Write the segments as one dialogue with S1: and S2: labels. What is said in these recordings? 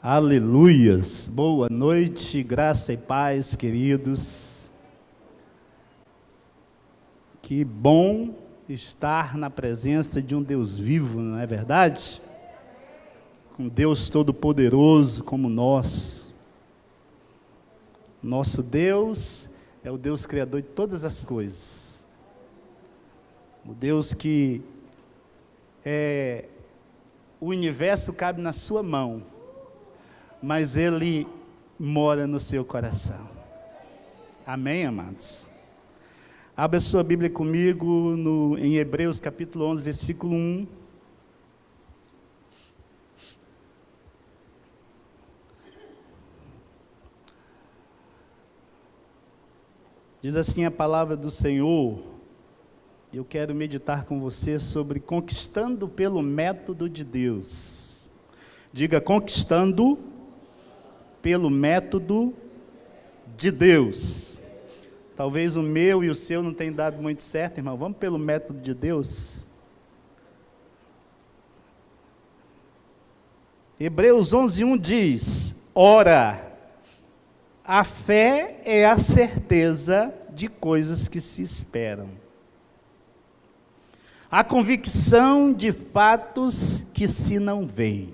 S1: Aleluias! Boa noite, graça e paz, queridos. Que bom estar na presença de um Deus vivo, não é verdade? Um Deus todo-poderoso como nós. Nosso Deus é o Deus criador de todas as coisas. O Deus que o universo cabe na sua mão, mas Ele mora no seu coração. Amém, amados? Abra sua Bíblia comigo em Hebreus capítulo 11, versículo 1. Diz assim a palavra do Senhor. Eu quero meditar com você sobre conquistando pelo método de Deus. Diga, conquistando pelo método de Deus. Talvez o meu e o seu não tenham dado muito certo, irmão. Vamos pelo método de Deus? Hebreus 11:1 diz: ora, a fé é a certeza de coisas que se esperam, a convicção de fatos que se não veem.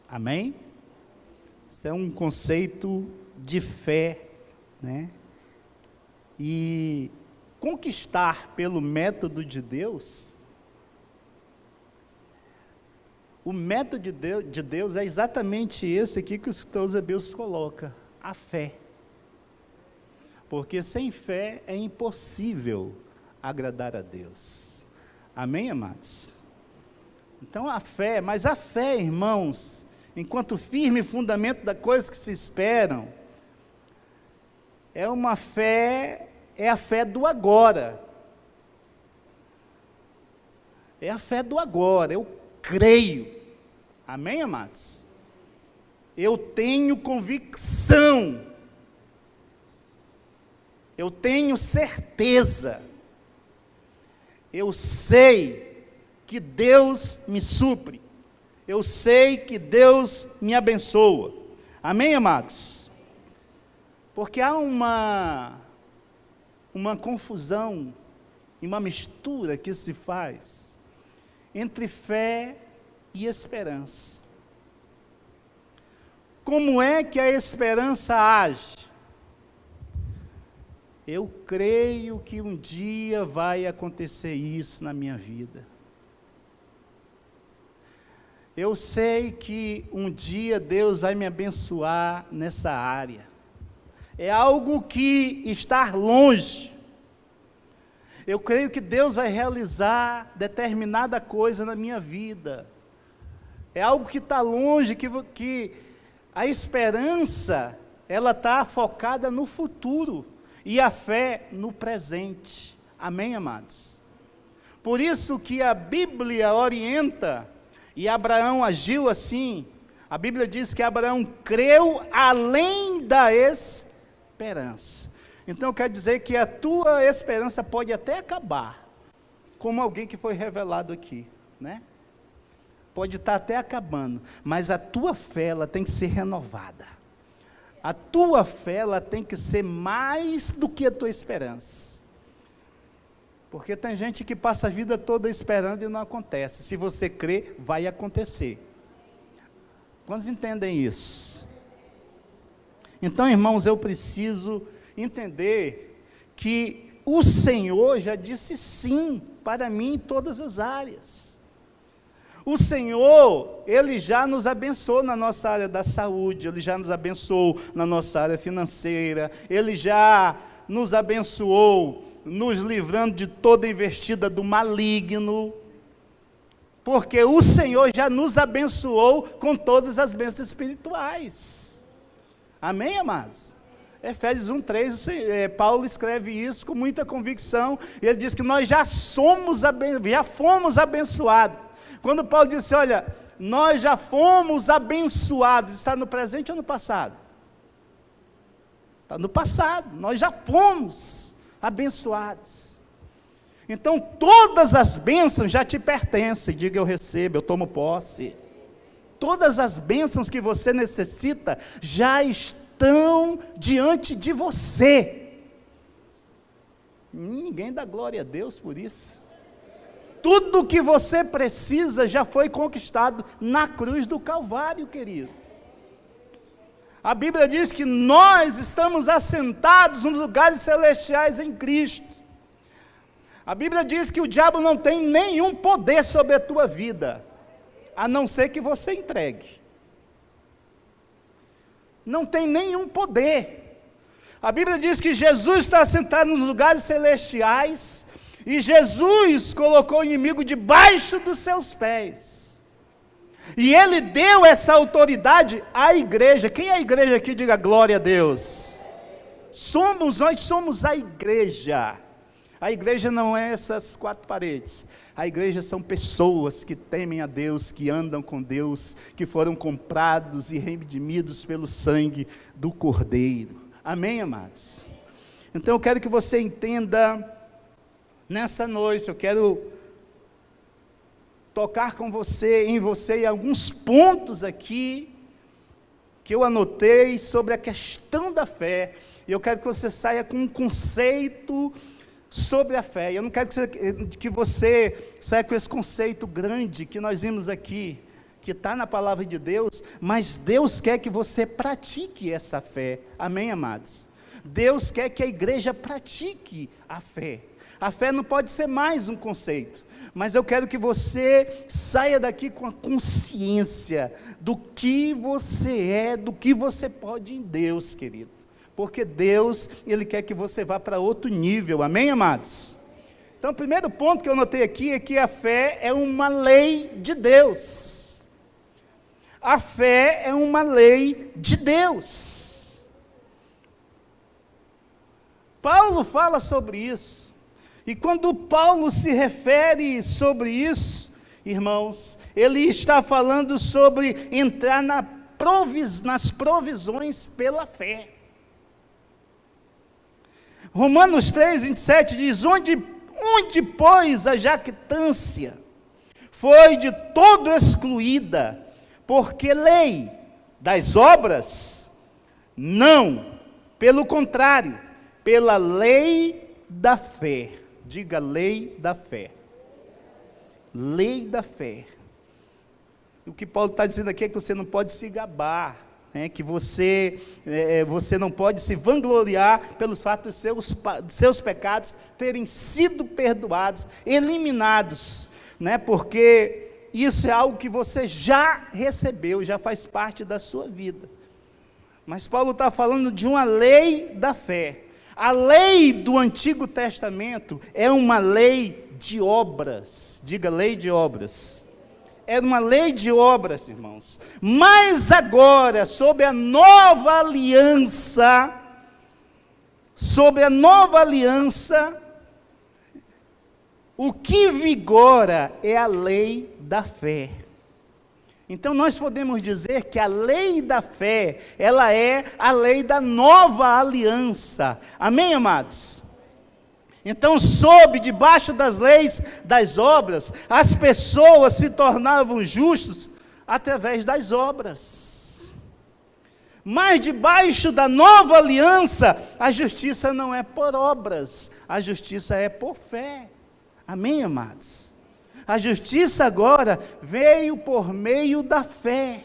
S1: Amém? Isso é um conceito de fé, né? E conquistar pelo método de Deus, o método de Deus é exatamente esse aqui que o escritor Hebreus coloca, a fé. Porque sem fé é impossível agradar a Deus. Amém, amados? Então mas a fé, irmãos, enquanto firme fundamento das coisas que se esperam, é a fé do agora. É a fé do agora, eu creio. Amém, amados? Eu tenho convicção, eu tenho certeza, eu sei que Deus me supre, eu sei que Deus me abençoa. Amém, amados? Porque há uma confusão e uma mistura que se faz entre fé e esperança. Como é que a esperança age? Eu creio que um dia vai acontecer isso na minha vida. Eu sei que um dia Deus vai me abençoar nessa área. É algo que está longe. Eu creio que Deus vai realizar determinada coisa na minha vida. É algo que está longe, que a esperança, ela está focada no futuro, e a fé no presente. Amém, amados? Por isso que a Bíblia orienta, e Abraão agiu assim. A Bíblia diz que Abraão creu além da esperança. Então quer dizer que a tua esperança pode até acabar, como alguém que foi revelado aqui, né? Pode estar até acabando, mas a tua fé, ela tem que ser renovada. A tua fé, ela tem que ser mais do que a tua esperança. Porque tem gente que passa a vida toda esperando e não acontece. Se você crer, vai acontecer. Quantos entendem isso? Então, irmãos, eu preciso entender que o Senhor já disse sim para mim em todas as áreas. O Senhor, Ele já nos abençoou na nossa área da saúde, Ele já nos abençoou na nossa área financeira, Ele já nos abençoou, nos livrando de toda investida do maligno, porque o Senhor já nos abençoou com todas as bênçãos espirituais. Amém, amados? Efésios 1:3, Paulo escreve isso com muita convicção, e ele diz que nós já fomos abençoados. Quando Paulo disse, olha, nós já fomos abençoados, está no presente ou no passado? Está no passado, nós já fomos abençoados. Então, todas as bênçãos já te pertencem. Diga, eu recebo, eu tomo posse. Todas as bênçãos que você necessita já estão diante de você. Ninguém dá glória a Deus por isso. Tudo que você precisa já foi conquistado na cruz do Calvário, querido. A Bíblia diz que nós estamos assentados nos lugares celestiais em Cristo. A Bíblia diz que o diabo não tem nenhum poder sobre a tua vida, a não ser que você entregue. Não tem nenhum poder. A Bíblia diz que Jesus está assentado nos lugares celestiais, e Jesus colocou o inimigo debaixo dos seus pés. E Ele deu essa autoridade à igreja. Quem é a igreja aqui? Diga glória a Deus. Nós somos a igreja. A igreja não é essas quatro paredes. A igreja são pessoas que temem a Deus, que andam com Deus, que foram comprados e redimidos pelo sangue do Cordeiro. Amém, amados? Então eu quero que você entenda, nessa noite, eu quero tocar em você, em alguns pontos aqui, que eu anotei sobre a questão da fé, e eu quero que você saia com um conceito sobre a fé. Eu não quero que você saia com esse conceito grande que nós vimos aqui, que está na palavra de Deus, mas Deus quer que você pratique essa fé. Amém, amados? Deus quer que a igreja pratique a fé. A fé não pode ser mais um conceito, mas eu quero que você saia daqui com a consciência do que você é, do que você pode em Deus, querido. Porque Deus, Ele quer que você vá para outro nível, amém, amados? Então, o primeiro ponto que eu notei aqui é que a fé é uma lei de Deus. A fé é uma lei de Deus. Paulo fala sobre isso. E quando Paulo se refere sobre isso, irmãos, ele está falando sobre entrar nas provisões pela fé. Romanos 3, 27 diz, onde pois a jactância foi de todo excluída, porque lei das obras? Não, pelo contrário, pela lei da fé. Diga lei da fé. Lei da fé. O que Paulo está dizendo aqui é que você não pode se gabar, né? Que você não pode se vangloriar pelos fatos dos seus pecados terem sido perdoados, eliminados, né? Porque isso é algo que você já recebeu, já faz parte da sua vida. Mas Paulo está falando de uma lei da fé. A lei do Antigo Testamento é uma lei de obras. Diga lei de obras. É uma lei de obras, irmãos. Mas agora, sob a nova aliança, o que vigora é a lei da fé. Então nós podemos dizer que a lei da fé, ela é a lei da nova aliança. Amém, amados? Então, debaixo das leis das obras, as pessoas se tornavam justos através das obras. Mas debaixo da nova aliança, a justiça não é por obras, a justiça é por fé. Amém, amados? A justiça agora veio por meio da fé.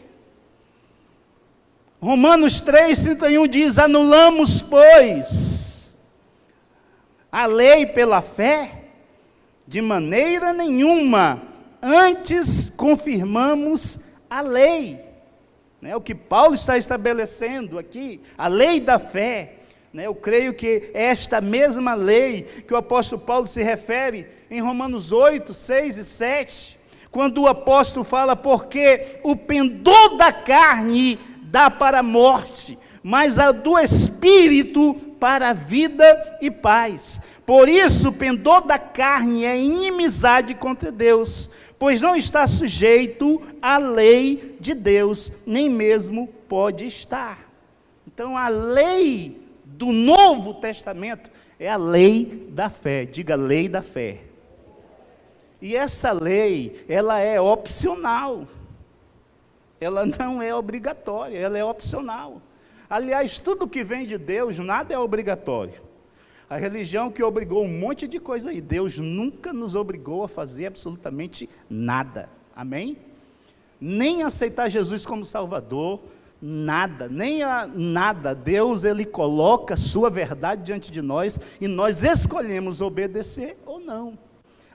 S1: Romanos 3,31 diz, anulamos, pois, a lei pela fé? De maneira nenhuma, antes confirmamos a lei. Né, o que Paulo está estabelecendo aqui, a lei da fé. Eu creio que é esta mesma lei que o apóstolo Paulo se refere em Romanos 8, 6 e 7, quando o apóstolo fala, porque o pendor da carne dá para a morte, mas a do Espírito para a vida e paz. Por isso o pendor da carne é inimizade contra Deus, pois não está sujeito à lei de Deus, nem mesmo pode estar. Então a lei do Novo Testamento é a lei da fé. Diga lei da fé. E essa lei, ela é opcional. ela não é obrigatória, ela é opcional. Aliás, tudo que vem de Deus, nada é obrigatório. A religião que obrigou um monte de coisa aí, Deus nunca nos obrigou a fazer absolutamente nada, amém? Nem aceitar Jesus como Salvador, nada, nada. Deus, Ele coloca a sua verdade diante de nós, e nós escolhemos obedecer ou não,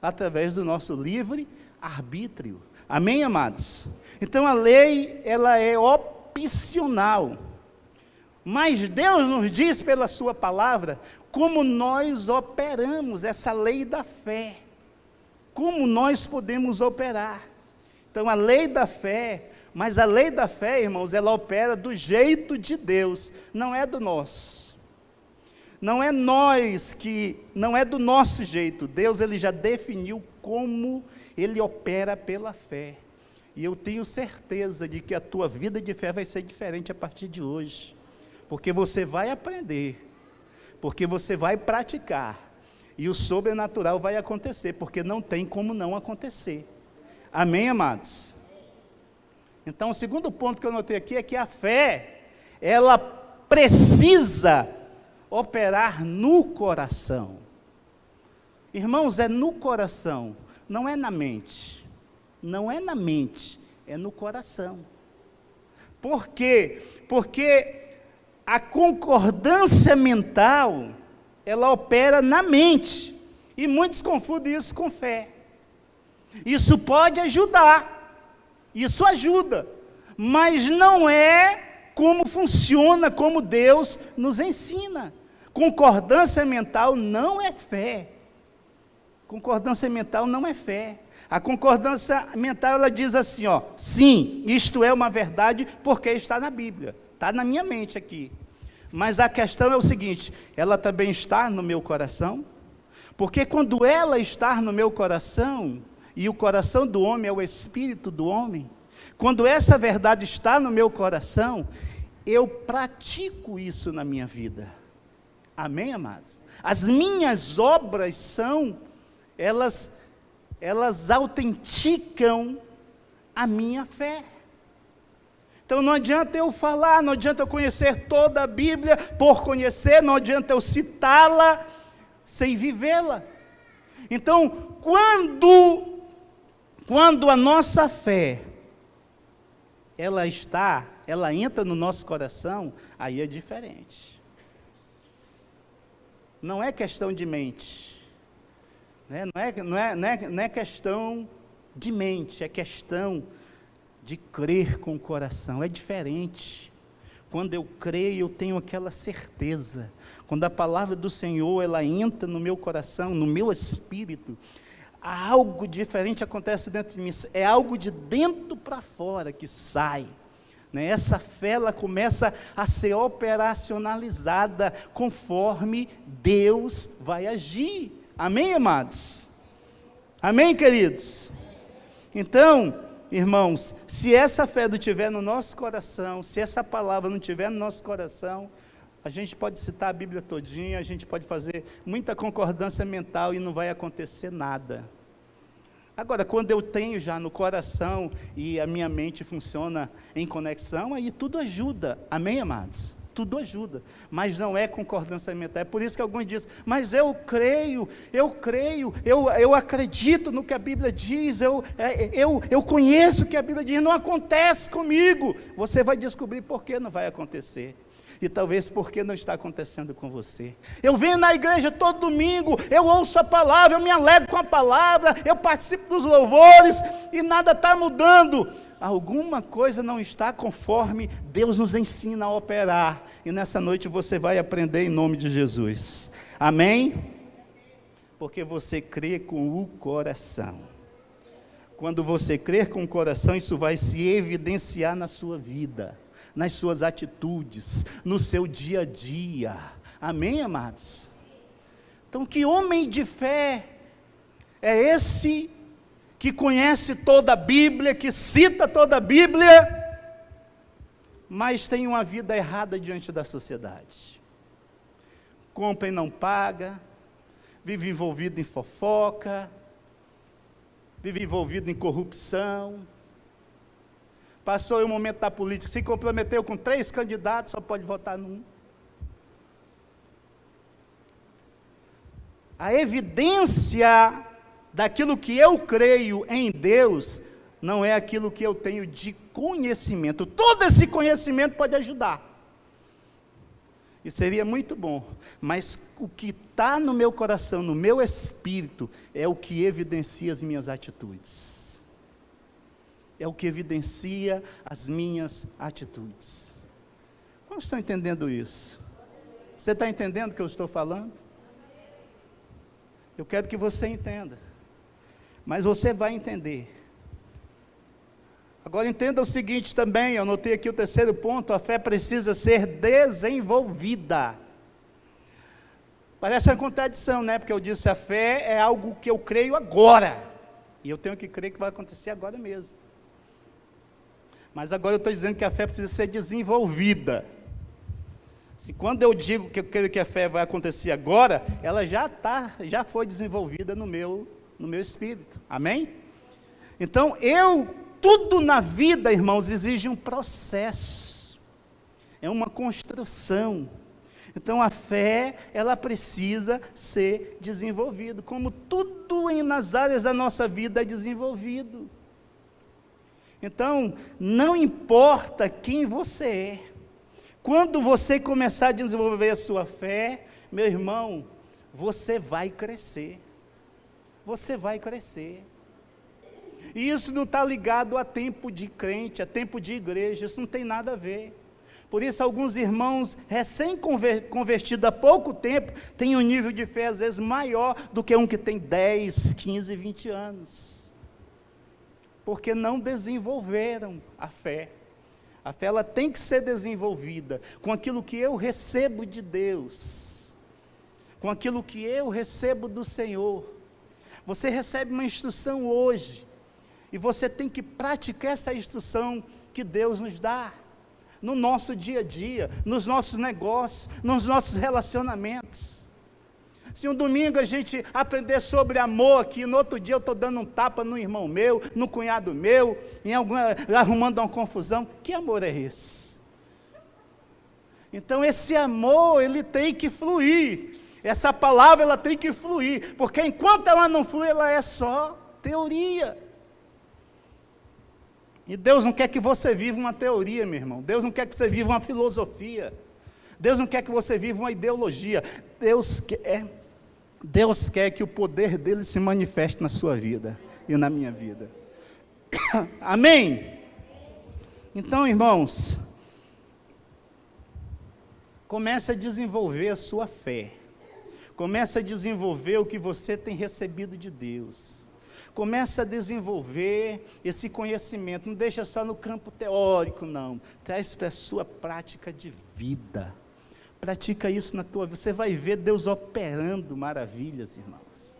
S1: através do nosso livre arbítrio, amém, amados? Então a lei, ela é opcional, mas Deus nos diz pela sua palavra, como nós operamos essa lei da fé, como nós podemos operar. Então a lei da fé, mas a lei da fé, irmãos, ela opera do jeito de Deus, não é do nosso. Não é nós não é do nosso jeito. Deus, Ele já definiu como Ele opera pela fé. E eu tenho certeza de que a tua vida de fé vai ser diferente a partir de hoje. Porque você vai aprender, porque você vai praticar, e o sobrenatural vai acontecer, porque não tem como não acontecer. Amém, amados? Então, o segundo ponto que eu notei aqui é que a fé, ela precisa operar no coração. Irmãos, é no coração, não é na mente. Não é na mente, é no coração. Por quê? Porque a concordância mental, ela opera na mente, e muitos confundem isso com fé. Isso pode ajudar, isso ajuda, mas não é como funciona, como Deus nos ensina. Concordância mental não é fé. Concordância mental não é fé. A concordância mental, ela diz assim, ó, sim, isto é uma verdade porque está na Bíblia, está na minha mente aqui. Mas a questão é o seguinte, ela também está no meu coração? Porque quando ela está no meu coração, e o coração do homem é o espírito do homem, quando essa verdade está no meu coração, eu pratico isso na minha vida. Amém, amados? As minhas obras elas autenticam a minha fé. Então não adianta eu falar, não adianta eu conhecer toda a Bíblia por conhecer, não adianta eu citá-la sem vivê-la. Então, quando a nossa fé, ela entra no nosso coração, aí é diferente. Não é questão de mente. Não é questão de mente, é questão de crer com o coração. É diferente. Quando eu creio, eu tenho aquela certeza. Quando a palavra do Senhor, ela entra no meu coração, no meu espírito, algo diferente acontece dentro de mim. É algo de dentro para fora que sai. Essa fé, ela começa a ser operacionalizada conforme Deus vai agir. Amém, amados? Amém, queridos? Então, irmãos, se essa fé não estiver no nosso coração, se essa palavra não estiver no nosso coração, a gente pode citar a Bíblia todinha, a gente pode fazer muita concordância mental e não vai acontecer nada. Agora, quando eu tenho já no coração e a minha mente funciona em conexão, aí tudo ajuda. Amém, amados? Tudo ajuda, mas não é concordância mental. É por isso que alguns dizem, mas eu creio, eu acredito no que a Bíblia diz, eu conheço o que a Bíblia diz, não acontece comigo. Você vai descobrir por que não vai acontecer. E talvez porque não está acontecendo com você. Eu venho na igreja todo domingo, eu ouço a palavra, eu me alegro com a palavra, eu participo dos louvores e nada está mudando. Alguma coisa não está conforme Deus nos ensina a operar. E nessa noite você vai aprender em nome de Jesus. Amém? Porque você crê com o coração. Quando você crer com o coração, isso vai se evidenciar na sua vida, nas suas atitudes, no seu dia a dia. Amém, amados? Então, que homem de fé é esse que conhece toda a Bíblia, que cita toda a Bíblia, mas tem uma vida errada diante da sociedade? Compra e não paga, vive envolvido em fofoca, vive envolvido em corrupção, Passou aí o momento da política, se comprometeu com 3 candidatos, só pode votar num. A evidência daquilo que eu creio em Deus, não é aquilo que eu tenho de conhecimento. Todo esse conhecimento pode ajudar. E seria muito bom. Mas o que está no meu coração, no meu espírito, é o que evidencia as minhas atitudes. É o que evidencia as minhas atitudes. Como estão entendendo isso? Você está entendendo o que eu estou falando? Eu quero que você entenda. Mas você vai entender. Agora entenda o seguinte também, eu anotei aqui o 3º ponto, a fé precisa ser desenvolvida. Parece uma contradição, né? Porque eu disse, a fé é algo que eu creio agora. E eu tenho que crer que vai acontecer agora mesmo. Mas agora eu estou dizendo que a fé precisa ser desenvolvida. Se quando eu digo que eu creio que a fé vai acontecer agora, ela já foi desenvolvida no meu espírito. Amém? Então, tudo na vida, irmãos, exige um processo. É uma construção. Então, a fé, ela precisa ser desenvolvida, como tudo nas áreas da nossa vida é desenvolvido. Então, não importa quem você é, quando você começar a desenvolver a sua fé, meu irmão, você vai crescer. Você vai crescer. E isso não está ligado a tempo de crente, a tempo de igreja, isso não tem nada a ver. Por isso, alguns irmãos recém-convertidos há pouco tempo, têm um nível de fé às vezes maior do que um que tem 10, 15, 20 anos. Porque não desenvolveram a fé. A fé, ela tem que ser desenvolvida com aquilo que eu recebo de Deus, com aquilo que eu recebo do Senhor. Você recebe uma instrução hoje, e você tem que praticar essa instrução que Deus nos dá, no nosso dia a dia, nos nossos negócios, nos nossos relacionamentos. Se um domingo a gente aprender sobre amor aqui, no outro dia eu estou dando um tapa no irmão meu, no cunhado meu, arrumando uma confusão, que amor é esse? Então esse amor, ele tem que fluir, essa palavra ela tem que fluir, porque enquanto ela não flui, ela é só teoria. E Deus não quer que você viva uma teoria, meu irmão. Deus não quer que você viva uma filosofia. Deus não quer que você viva uma ideologia. Deus quer que o poder dele se manifeste na sua vida e na minha vida. Amém? Então, irmãos, comece a desenvolver a sua fé. Comece a desenvolver o que você tem recebido de Deus. Comece a desenvolver esse conhecimento, não deixa só no campo teórico, não. Traz para a sua prática de vida. Pratica isso na tua vida. Você vai ver Deus operando maravilhas, irmãos.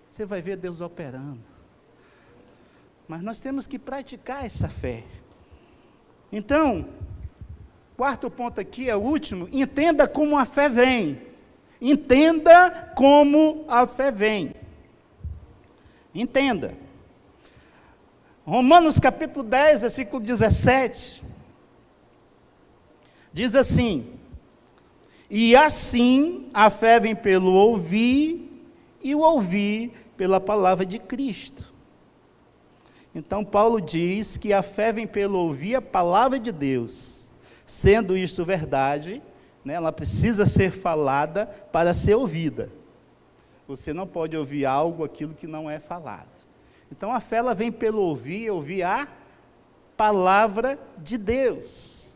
S1: Você vai ver Deus operando. Mas nós temos que praticar essa fé. Então, 4º ponto aqui, é o último. Entenda como a fé vem. Entenda como a fé vem. Entenda. Romanos capítulo 10, versículo 17. Diz assim: e assim a fé vem pelo ouvir, e o ouvir pela palavra de Cristo. Então Paulo diz que a fé vem pelo ouvir a palavra de Deus. Sendo isto verdade, né, ela precisa ser falada para ser ouvida. Você não pode ouvir aquilo que não é falado. Então a fé, ela vem pelo ouvir a palavra de Deus.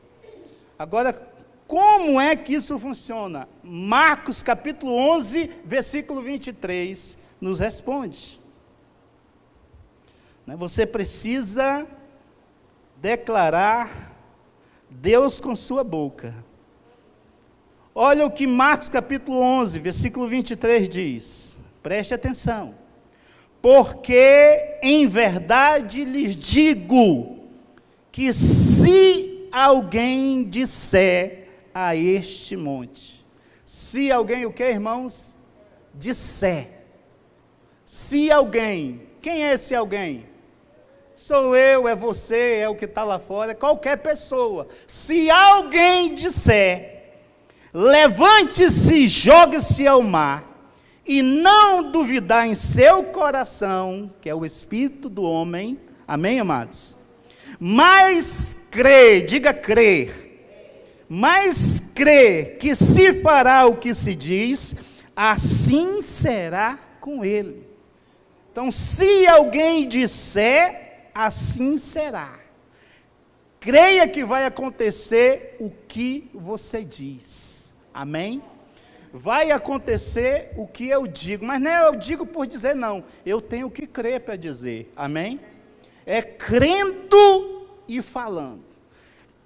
S1: Agora, como é que isso funciona? Marcos capítulo 11, versículo 23, nos responde. Você precisa declarar Deus com sua boca. Olha o que Marcos capítulo 11, versículo 23 diz. Preste atenção. Porque em verdade lhes digo, que se alguém disser a este monte. Se alguém o que, irmãos? Disser. Se alguém. Quem é esse alguém? Sou eu, é você, é o que está lá fora, é qualquer pessoa. Se alguém disser, levante-se e jogue-se ao mar, e não duvidar em seu coração, que é o espírito do homem, amém, amados? Mas crer, diga crer, mas crer que se fará o que se diz, assim será com ele. Então, se alguém disser, assim será. Creia que vai acontecer o que você diz. Amém? Vai acontecer o que eu digo, mas não é eu digo por dizer não, eu tenho que crer para dizer. Amém? É crendo e falando.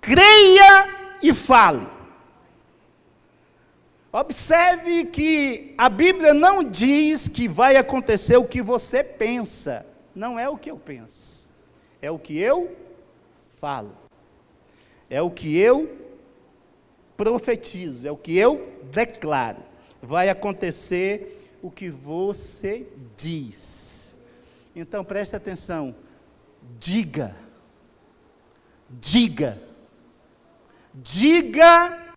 S1: Creia e fale. Observe que a Bíblia não diz que vai acontecer o que você pensa. Não é o que eu penso. É o que eu falo. É o que eu profetizo. É o que eu declaro. Vai acontecer o que você diz. Então preste atenção. Diga. Diga. Diga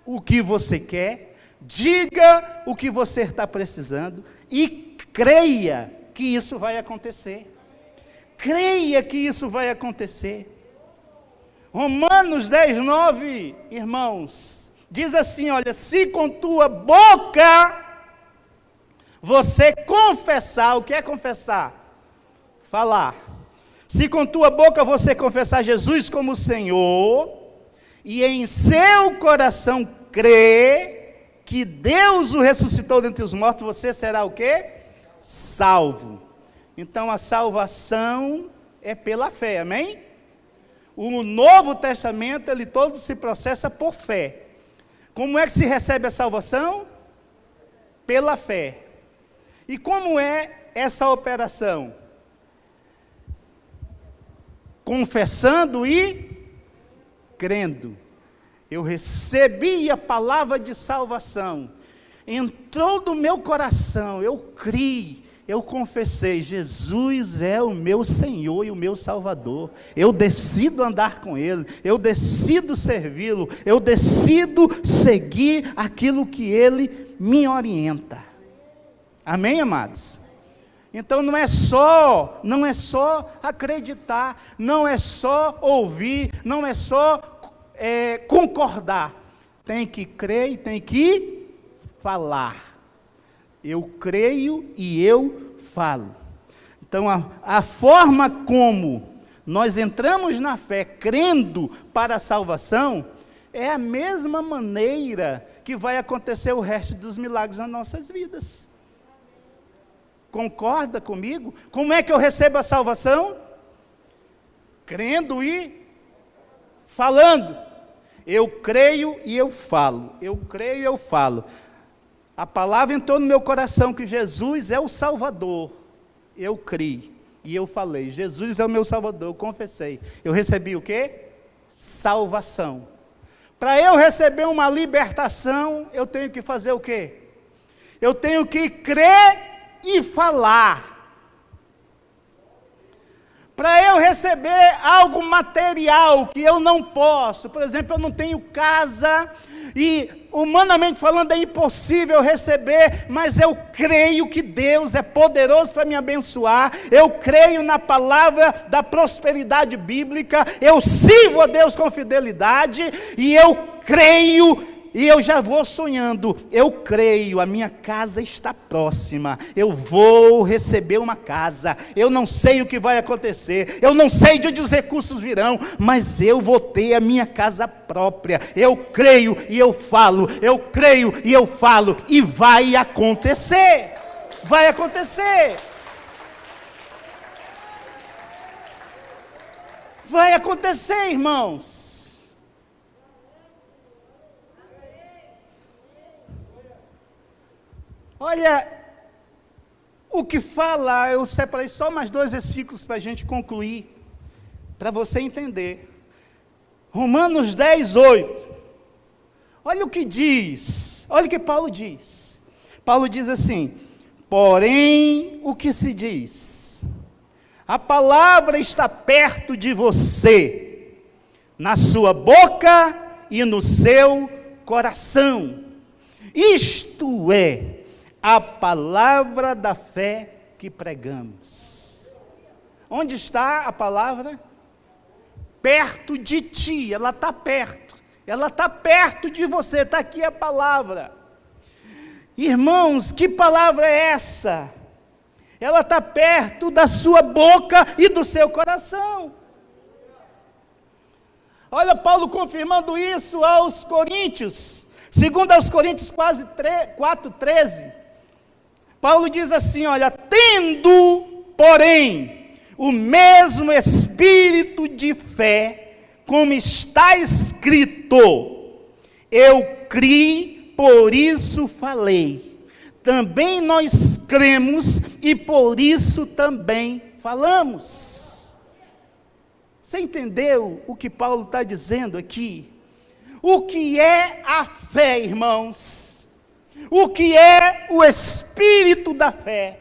S1: o que você quer. Diga o que você está precisando e creia que isso vai acontecer. Creia que isso vai acontecer. Romanos 10:9, irmãos, diz assim, olha, se com tua boca você confessar, o que é confessar? Falar. Se com tua boca você confessar Jesus como Senhor, e em seu coração crer que Deus o ressuscitou dentre os mortos, você será o quê? Salvo. Então a salvação é pela fé, amém? O Novo Testamento, ele todo se processa por fé. Como é que se recebe a salvação? Pela fé. E como é essa operação? Confessando e crendo. Eu recebi a palavra de salvação, entrou no meu coração, eu criei, eu confessei, Jesus é o meu Senhor e o meu Salvador, eu decido andar com Ele, eu decido servi-lo, eu decido seguir aquilo que Ele me orienta. Amém, amados? Então não é só acreditar, não é só ouvir, não é só concordar, tem que crer e tem que falar. Eu creio e eu falo. Então a forma como nós entramos na fé, crendo para a salvação, é a mesma maneira que vai acontecer o resto dos milagres nas nossas vidas. Concorda comigo? Como é que eu recebo a salvação? Crendo e falando. Eu creio e eu falo. Eu creio e eu falo. A palavra entrou no meu coração que Jesus é o Salvador. Eu criei e eu falei. Jesus é o meu Salvador. Eu confessei. Eu recebi o quê? Salvação. Para eu receber uma libertação, eu tenho que fazer o quê? Eu tenho que crer e falar. Para eu receber algo material que eu não posso, por exemplo, eu não tenho casa e humanamente falando é impossível receber, mas eu creio que Deus é poderoso para me abençoar, eu creio na palavra da prosperidade bíblica, eu sirvo a Deus com fidelidade e eu creio. E eu já vou sonhando, eu creio, a minha casa está próxima, eu vou receber uma casa, eu não sei o que vai acontecer, eu não sei de onde os recursos virão, mas eu vou ter a minha casa própria, eu creio e eu falo, eu creio e eu falo, e vai acontecer, vai acontecer. Vai acontecer, irmãos. Olha, o que fala, eu separei só mais 2 versículos para a gente concluir, para você entender. Romanos 10:8. Olha o que diz, olha o que Paulo diz. Paulo diz assim: porém, o que se diz? A palavra está perto de você, na sua boca e no seu coração. Isto é a palavra da fé que pregamos. Onde está a palavra? Perto de ti, ela está perto. Ela está perto de você, está aqui a palavra. Irmãos, que palavra é essa? Ela está perto da sua boca e do seu coração. Olha Paulo confirmando isso aos Coríntios. Segundo aos Coríntios 4:13. Paulo diz assim, olha, tendo, porém, o mesmo espírito de fé, como está escrito, eu criei, por isso falei. Também nós cremos e por isso também falamos. Você entendeu o que Paulo está dizendo aqui? O que é a fé, irmãos? O que é o espírito da fé?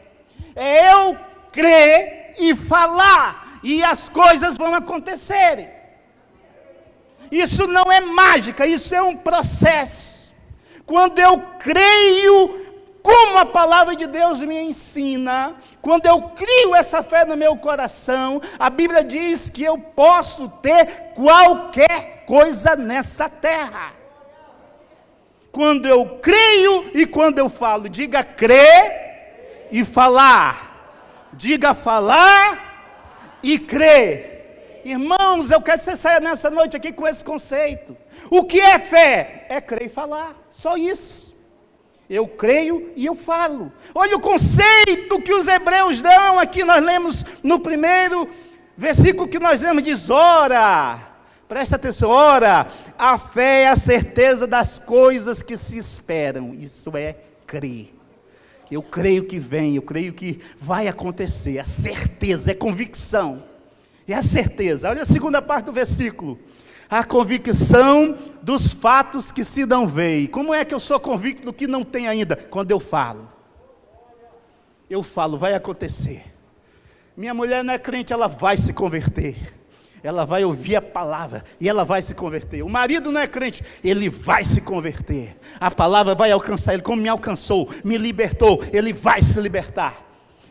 S1: É eu crer e falar, e as coisas vão acontecerem. Isso não é mágica, isso é um processo. Quando eu creio, como a palavra de Deus me ensina, quando eu crio essa fé no meu coração, a Bíblia diz que eu posso ter qualquer coisa nessa terra. Quando eu creio e quando eu falo, diga crer e falar, diga falar e crer. Irmãos, eu quero que você saia nessa noite aqui com esse conceito. O que é fé? É crer e falar, só isso. Eu creio e eu falo. Olha o conceito que os hebreus dão aqui, nós lemos no primeiro versículo que nós lemos, diz, ora, presta atenção, ora, a fé é a certeza das coisas que se esperam, isso é crer. Eu creio que vem, eu creio que vai acontecer, é certeza, é convicção, é a certeza. Olha a segunda parte do versículo. A convicção dos fatos que se não veem. Como é que eu sou convicto do que não tem ainda? Quando eu falo. Eu falo, vai acontecer. Minha mulher não é crente, ela vai se converter. Ela vai ouvir a palavra e ela vai se converter. O marido não é crente, ele vai se converter. A palavra vai alcançar ele, como me alcançou, me libertou, ele vai se libertar.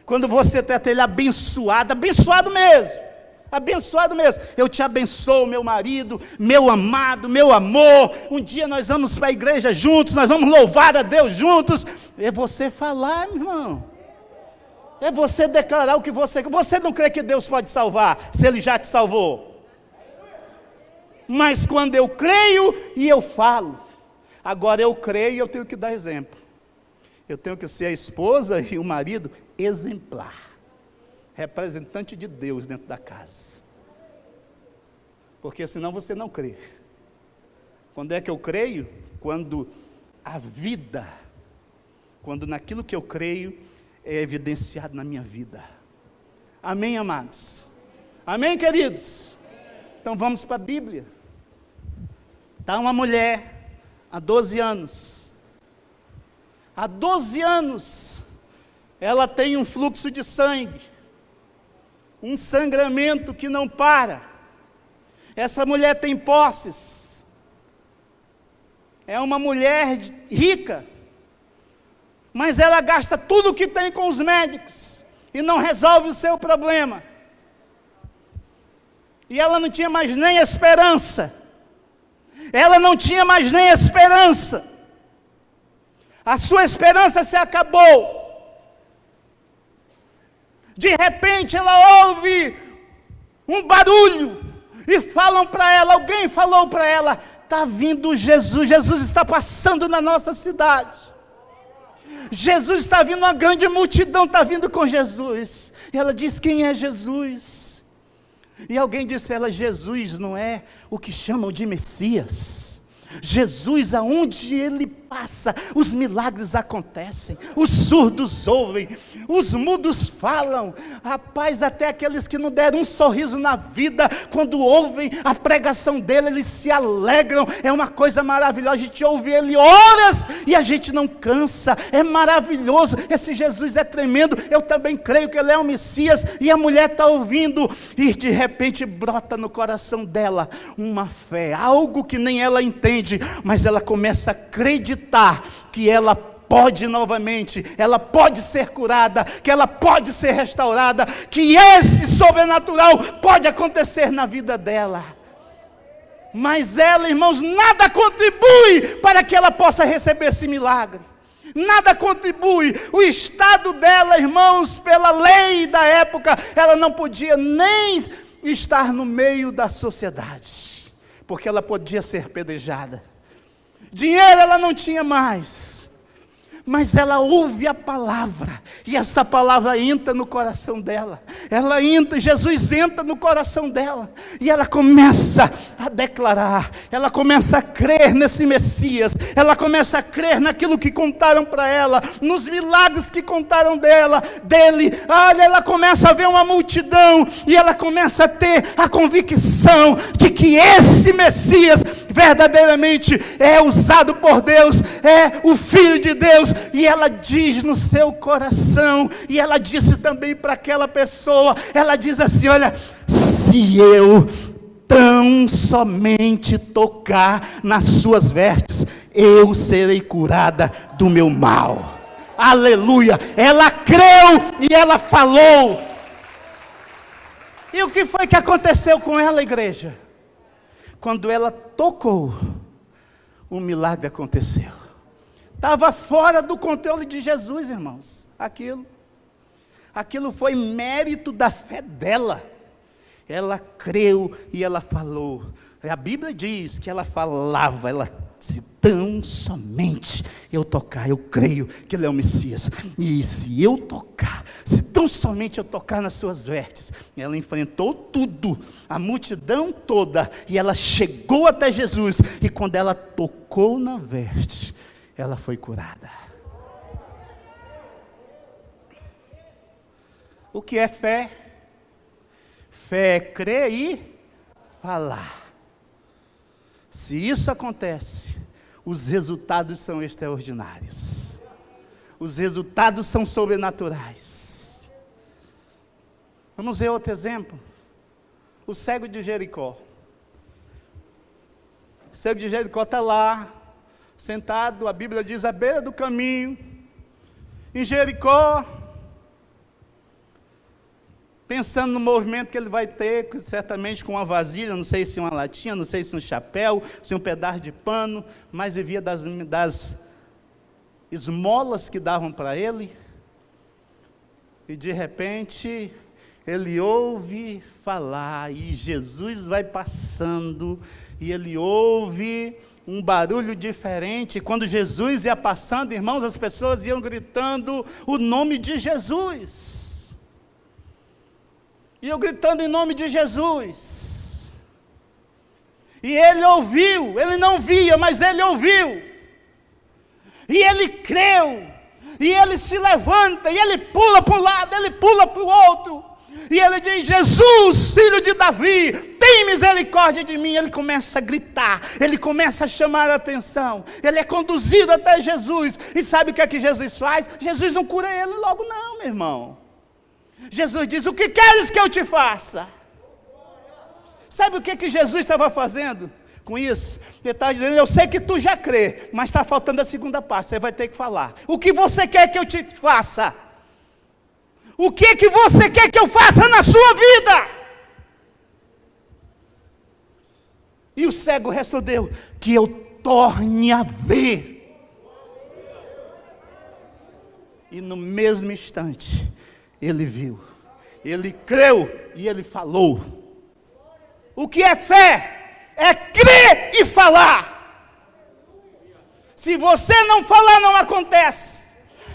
S1: Quando você está ele abençoado, abençoado mesmo. Abençoado mesmo, eu te abençoo, meu marido, meu amado, meu amor. Um dia nós vamos para a igreja juntos, nós vamos louvar a Deus juntos. É você falar, meu irmão, é você declarar o que você não crê que Deus pode salvar, se Ele já te salvou. Mas quando eu creio e eu falo, agora eu creio e eu tenho que dar exemplo. Eu tenho que ser a esposa e o marido exemplar. Representante de Deus dentro da casa. Porque senão você não crê. Quando é que eu creio? Quando a vida, quando naquilo que eu creio é evidenciado na minha vida. Amém, amados? Amém, queridos? Então vamos para a Bíblia. Está uma mulher, há 12 anos. Há 12 anos, ela tem um fluxo de sangue. Um sangramento que não para. Essa mulher tem posses. É uma mulher rica. Mas ela gasta tudo o que tem com os médicos. E não resolve o seu problema. E ela não tinha mais nem esperança. Ela não tinha mais nem esperança. A sua esperança se acabou. De repente ela ouve um barulho e falam para ela, alguém falou para ela, está vindo Jesus, Jesus está passando na nossa cidade. Jesus está vindo, uma grande multidão está vindo com Jesus. E ela diz, quem é Jesus? E alguém diz para ela, Jesus não é o que chamam de Messias. Jesus, aonde ele passa, os milagres acontecem, os surdos ouvem, os mudos falam. Rapaz, até aqueles que não deram um sorriso na vida, quando ouvem a pregação dele, eles se alegram. É uma coisa maravilhosa. A gente ouve ele horas e a gente não cansa. É maravilhoso. Esse Jesus é tremendo. Eu também creio que ele é o Messias. E a mulher está ouvindo e de repente brota no coração dela uma fé, algo que nem ela entende, mas ela começa a acreditar que ela pode novamente, ela pode ser curada, que ela pode ser restaurada, que esse sobrenatural pode acontecer na vida dela. Mas ela, irmãos, nada contribui para que ela possa receber esse milagre. Nada contribui. O estado dela, irmãos, pela lei da época, ela não podia nem estar no meio da sociedade, porque ela podia ser apedrejada. Dinheiro ela não tinha mais, mas ela ouve a palavra, e essa palavra entra no coração dela, Jesus entra no coração dela, e ela começa a declarar, ela começa a crer nesse Messias, ela começa a crer naquilo que contaram para ela, nos milagres que contaram dele. Olha, ela começa a ver uma multidão, e ela começa a ter a convicção de que esse Messias verdadeiramente é usado por Deus, é o Filho de Deus. E ela diz no seu coração, e ela disse também para aquela pessoa, ela diz assim: olha, se eu tão somente tocar nas suas vestes, eu serei curada do meu mal. Aleluia. Ela creu e ela falou. E o que foi que aconteceu com ela, igreja? Quando ela tocou, o milagre aconteceu. Estava fora do controle de Jesus, irmãos. Aquilo foi mérito da fé dela. Ela creu e ela falou. A Bíblia diz que ela falava, se tão somente eu tocar, eu creio que ele é o Messias. E se eu tocar, se tão somente eu tocar nas suas vestes. Ela enfrentou tudo, a multidão toda, e ela chegou até Jesus. E quando ela tocou na veste, ela foi curada. O que é fé? Fé é crer e falar. Se isso acontece, os resultados são extraordinários. Os resultados são sobrenaturais. Vamos ver outro exemplo. O cego de Jericó. O cego de Jericó está lá, sentado, a Bíblia diz, à beira do caminho, em Jericó, pensando no movimento que ele vai ter, certamente com uma vasilha, não sei se uma latinha, não sei se um chapéu, se um pedaço de pano, mas vivia das esmolas que davam para ele, e de repente, ele ouve falar, e Jesus vai passando, e ele ouve um barulho diferente. Quando Jesus ia passando, irmãos, as pessoas iam gritando o nome de Jesus. Iam gritando em nome de Jesus. E ele ouviu, ele não via, mas ele ouviu. E ele creu. E ele se levanta, e ele pula para um lado, ele pula para o outro. E ele diz: Jesus, filho de Davi, tem misericórdia de mim. Ele começa a gritar, ele começa a chamar a atenção. Ele é conduzido até Jesus. E sabe o que é que Jesus faz? Jesus não cura ele logo não, meu irmão. Jesus diz: o que queres que eu te faça? Sabe o que Jesus estava fazendo com isso? Ele está dizendo: eu sei que tu já crê, mas está faltando a segunda parte, você vai ter que falar. O que você quer que eu te faça? O que você quer que eu faça na sua vida? E o cego respondeu: que eu torne a ver. E no mesmo instante, ele viu, ele creu e ele falou. O que é fé? É crer e falar. Se você não falar, não acontece.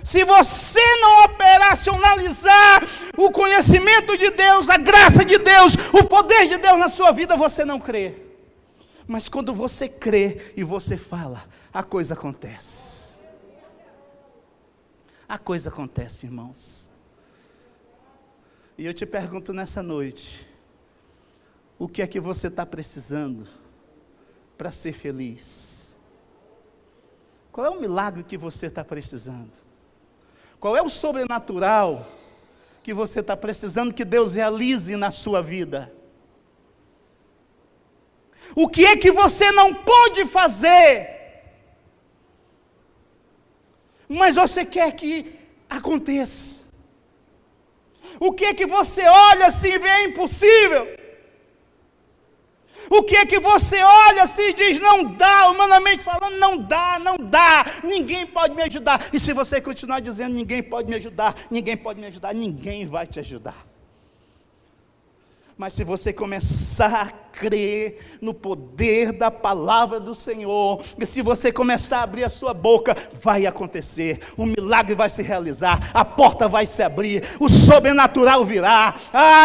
S1: Se você não operacionalizar o conhecimento de Deus, a graça de Deus, o poder de Deus na sua vida, você não crê. Mas quando você crê e você fala, a coisa acontece. A coisa acontece, irmãos. E eu te pergunto nessa noite, o que é que você está precisando para ser feliz? Qual é o milagre que você está precisando? Qual é o sobrenatural que você está precisando que Deus realize na sua vida? O que é que você não pode fazer, mas você quer que aconteça? O que é que você olha assim e vê é impossível? O que é que você olha assim e diz, não dá, humanamente falando, não dá, ninguém pode me ajudar. E se você continuar dizendo, ninguém pode me ajudar, ninguém vai te ajudar. Mas se você começar a crer no poder da palavra do Senhor, e se você começar a abrir a sua boca, vai acontecer, o milagre vai se realizar, a porta vai se abrir, o sobrenatural virá.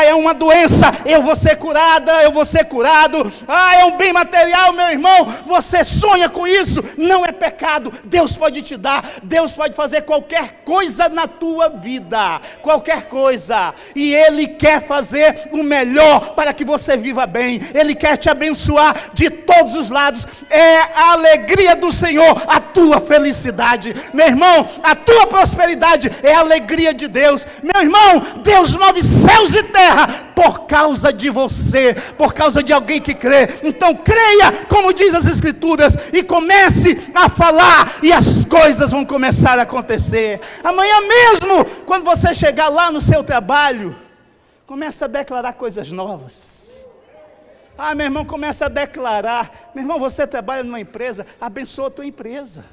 S1: É uma doença, eu vou ser curada, eu vou ser curado. É um bem material, meu irmão, você sonha com isso, não é pecado, Deus pode te dar, Deus pode fazer qualquer coisa na tua vida, qualquer coisa, e Ele quer fazer o melhor para que você viva bem. Ele quer te abençoar de todos os lados. É a alegria do Senhor a tua felicidade, meu irmão. A tua prosperidade é a alegria de Deus, meu irmão. Deus move céus e terra por causa de você, por causa de alguém que crê. Então creia, como diz as Escrituras, e comece a falar, e as coisas vão começar a acontecer. Amanhã mesmo, quando você chegar lá no seu trabalho, começa a declarar coisas novas. Meu irmão, começa a declarar. Meu irmão, você trabalha numa empresa, abençoa a tua empresa.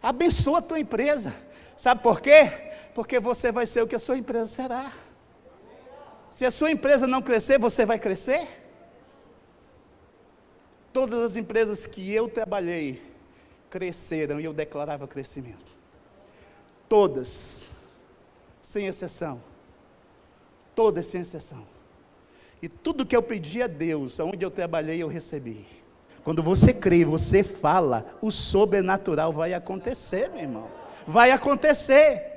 S1: Abençoa a tua empresa. Sabe por quê? Porque você vai ser o que a sua empresa será. Se a sua empresa não crescer, você vai crescer? Todas as empresas que eu trabalhei cresceram e eu declarava crescimento. Todas, sem exceção. Todas sem exceção. E tudo que eu pedi a Deus, aonde eu trabalhei, eu recebi. Quando você crê, você fala, o sobrenatural vai acontecer, meu irmão. Vai acontecer.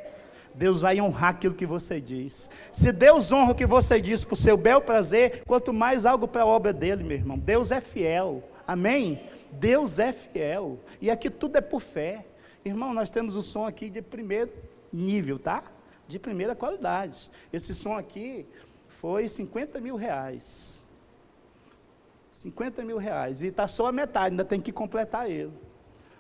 S1: Deus vai honrar aquilo que você diz. Se Deus honra o que você diz por seu bel prazer, quanto mais algo para a obra dele, meu irmão. Deus é fiel. Amém? Deus é fiel. E aqui tudo é por fé. Irmão, nós temos o som aqui de primeiro nível, tá? De primeira qualidade. Esse som aqui foi 50 mil reais. 50 mil reais. E está só a metade, ainda tem que completar ele.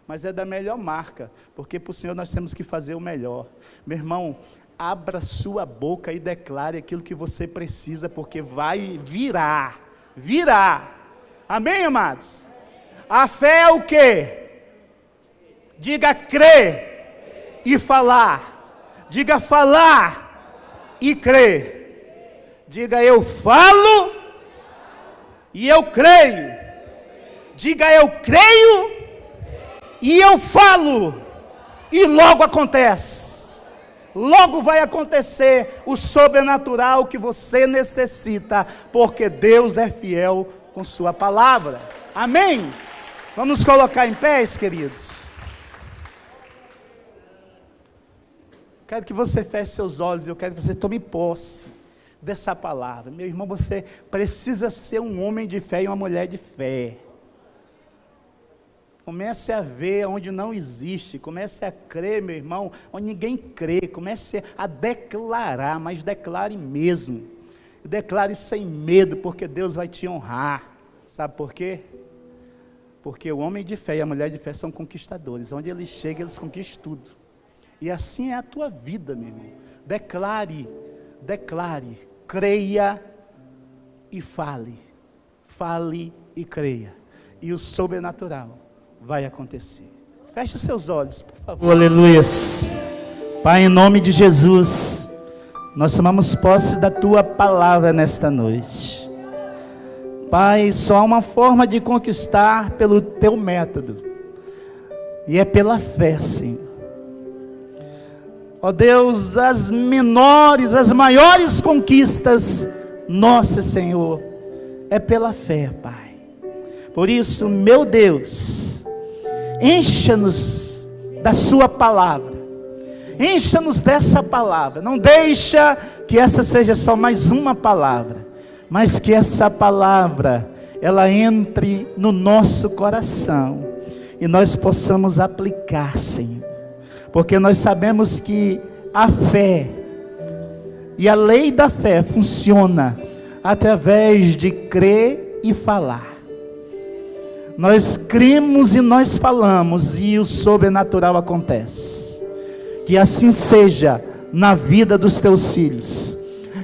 S1: Mas é da melhor marca, porque para o Senhor nós temos que fazer o melhor. Meu irmão, abra sua boca e declare aquilo que você precisa, porque vai virar. Amém, amados? A fé é o quê? Diga crer e falar. Diga falar e crer. Diga eu falo e eu creio. Diga eu creio e eu falo. E logo acontece. Logo vai acontecer o sobrenatural que você necessita, porque Deus é fiel com sua palavra. Amém? Vamos colocar em pés, queridos. Quero que você feche seus olhos, eu quero que você tome posse dessa palavra. Meu irmão, você precisa ser um homem de fé e uma mulher de fé. Comece a ver onde não existe, comece a crer, meu irmão, onde ninguém crê, comece a declarar, mas declare mesmo, declare sem medo, porque Deus vai te honrar. Sabe por quê? Porque o homem de fé e a mulher de fé são conquistadores, onde eles chegam, eles conquistam tudo. E assim é a tua vida, meu irmão. Declare, creia e fale e creia, e o sobrenatural vai acontecer. Feche os seus olhos, por favor. Aleluia. Pai, em nome de Jesus, nós tomamos posse da tua palavra nesta noite. Pai, só há uma forma de conquistar pelo teu método, e é pela fé, Senhor. Ó Deus, as menores, as maiores conquistas, nossa, Senhor, é pela fé, Pai. Por isso, meu Deus, encha-nos da sua palavra, encha-nos dessa palavra. Não deixa que essa seja só mais uma palavra, mas que essa palavra, ela entre no nosso coração e nós possamos aplicar, Senhor, porque nós sabemos que a fé e a lei da fé funciona através de crer e falar. Nós cremos e nós falamos e o sobrenatural acontece. Que assim seja na vida dos teus filhos,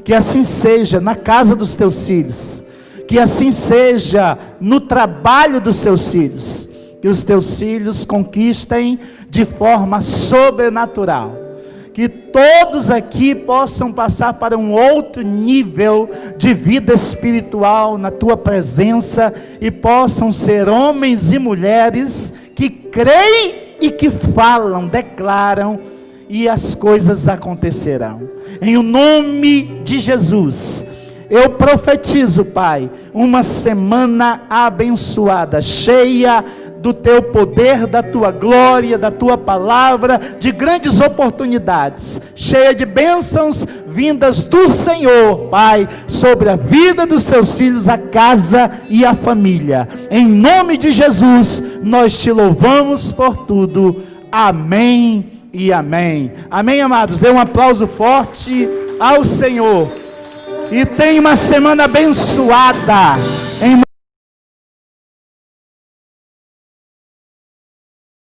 S1: que assim seja na casa dos teus filhos, que assim seja no trabalho dos teus filhos, que os teus filhos conquistem de forma sobrenatural, que todos aqui possam passar para um outro nível de vida espiritual na tua presença e possam ser homens e mulheres que creem e que falam, declaram, e as coisas acontecerão. Em o nome de Jesus, eu profetizo, Pai, uma semana abençoada, cheia do teu poder, da tua glória, da tua palavra, de grandes oportunidades, cheia de bênçãos vindas do Senhor, Pai, sobre a vida dos teus filhos, a casa e a família. Em nome de Jesus, nós te louvamos por tudo. Amém e amém. Amém, amados. Dê um aplauso forte ao Senhor. E tenha uma semana abençoada. Em